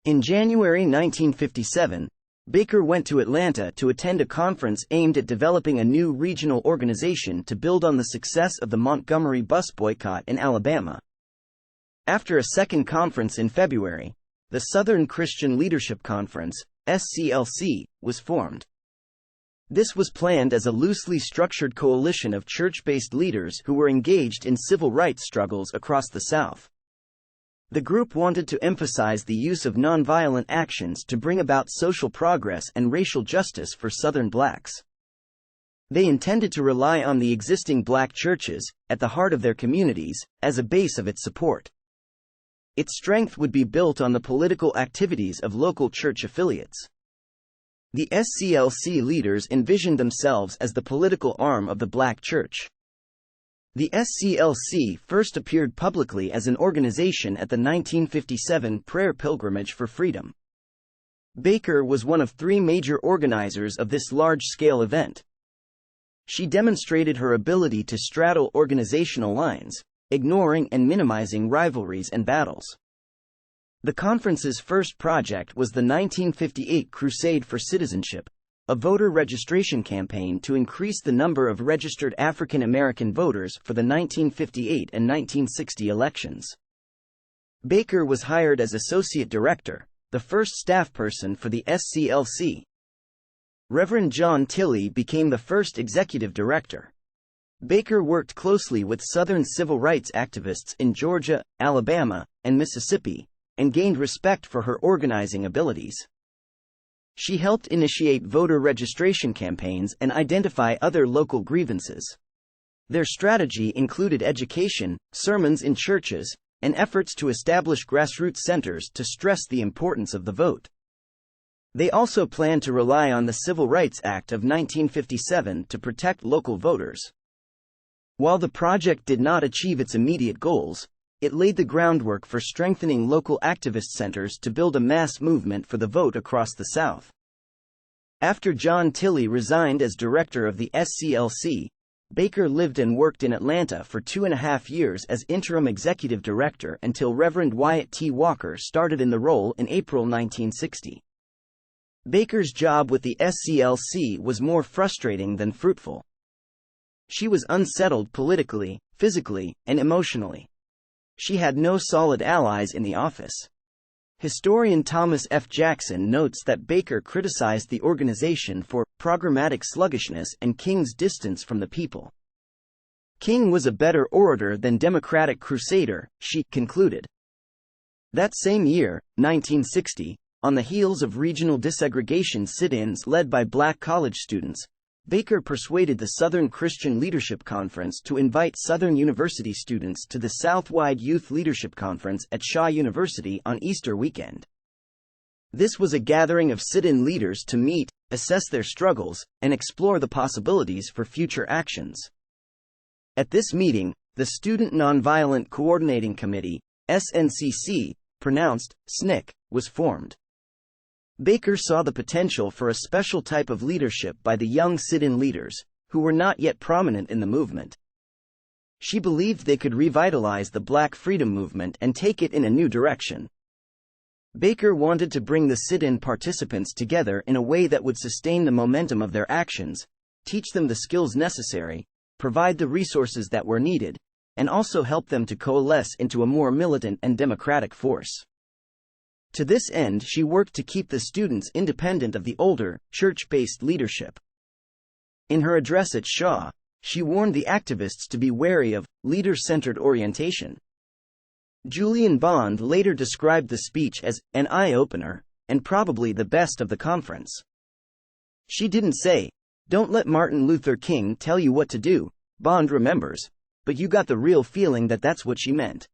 In January 1957, Baker went to Atlanta to attend a conference aimed at developing a new regional organization to build on the success of the Montgomery bus boycott in Alabama. After a second conference in February, the Southern Christian Leadership Conference, SCLC, was formed. This was planned as a loosely structured coalition of church-based leaders who were engaged in civil rights struggles across the South. The group wanted to emphasize the use of nonviolent actions to bring about social progress and racial justice for Southern blacks. They intended to rely on the existing black churches, at the heart of their communities, as a base of its support. Its strength would be built on the political activities of local church affiliates. The SCLC leaders envisioned themselves as the political arm of the black church. The SCLC first appeared publicly as an organization at the 1957 Prayer Pilgrimage for Freedom. Baker was one of three major organizers of this large-scale event. She demonstrated her ability to straddle organizational lines, ignoring and minimizing rivalries and battles. The conference's first project was the 1958 Crusade for Citizenship, a voter registration campaign to increase the number of registered African American voters for the 1958 and 1960 elections. Baker was hired as associate director, the first staff person for the SCLC. Reverend John Tilley became the first executive director. Baker worked closely with Southern civil rights activists in Georgia, Alabama, and Mississippi, and gained respect for her organizing abilities. She helped initiate voter registration campaigns and identify other local grievances. Their strategy included education, sermons in churches, and efforts to establish grassroots centers to stress the importance of the vote. They also planned to rely on the Civil Rights Act of 1957 to protect local voters. While the project did not achieve its immediate goals, it laid the groundwork for strengthening local activist centers to build a mass movement for the vote across the South. After John Tilley resigned as director of the SCLC, Baker lived and worked in Atlanta for 2.5 years as interim executive director until Reverend Wyatt Tee Walker started in the role in April 1960. Baker's job with the SCLC was more frustrating than fruitful. She was unsettled politically, physically, and emotionally. She had no solid allies in the office. Historian Thomas F. Jackson notes that Baker criticized the organization for programmatic sluggishness and King's distance from the people. King was a better orator than Democratic crusader, she concluded. That same year, 1960, on the heels of regional desegregation sit-ins led by black college students, Baker persuaded the Southern Christian Leadership Conference to invite Southern University students to the Southwide Youth Leadership Conference at Shaw University on Easter weekend. This was a gathering of sit-in leaders to meet, assess their struggles, and explore the possibilities for future actions. At this meeting, the Student Nonviolent Coordinating Committee, SNCC, pronounced SNCC, was formed. Baker saw the potential for a special type of leadership by the young sit-in leaders, who were not yet prominent in the movement. She believed they could revitalize the Black freedom movement and take it in a new direction. Baker wanted to bring the sit-in participants together in a way that would sustain the momentum of their actions, teach them the skills necessary, provide the resources that were needed, and also help them to coalesce into a more militant and democratic force. To this end, she worked to keep the students independent of the older, church-based leadership. In her address at Shaw, she warned the activists to be wary of leader-centered orientation. Julian Bond later described the speech as an eye-opener, and probably the best of the conference. She didn't say, "Don't let Martin Luther King tell you what to do," Bond remembers, but you got the real feeling that that's what she meant.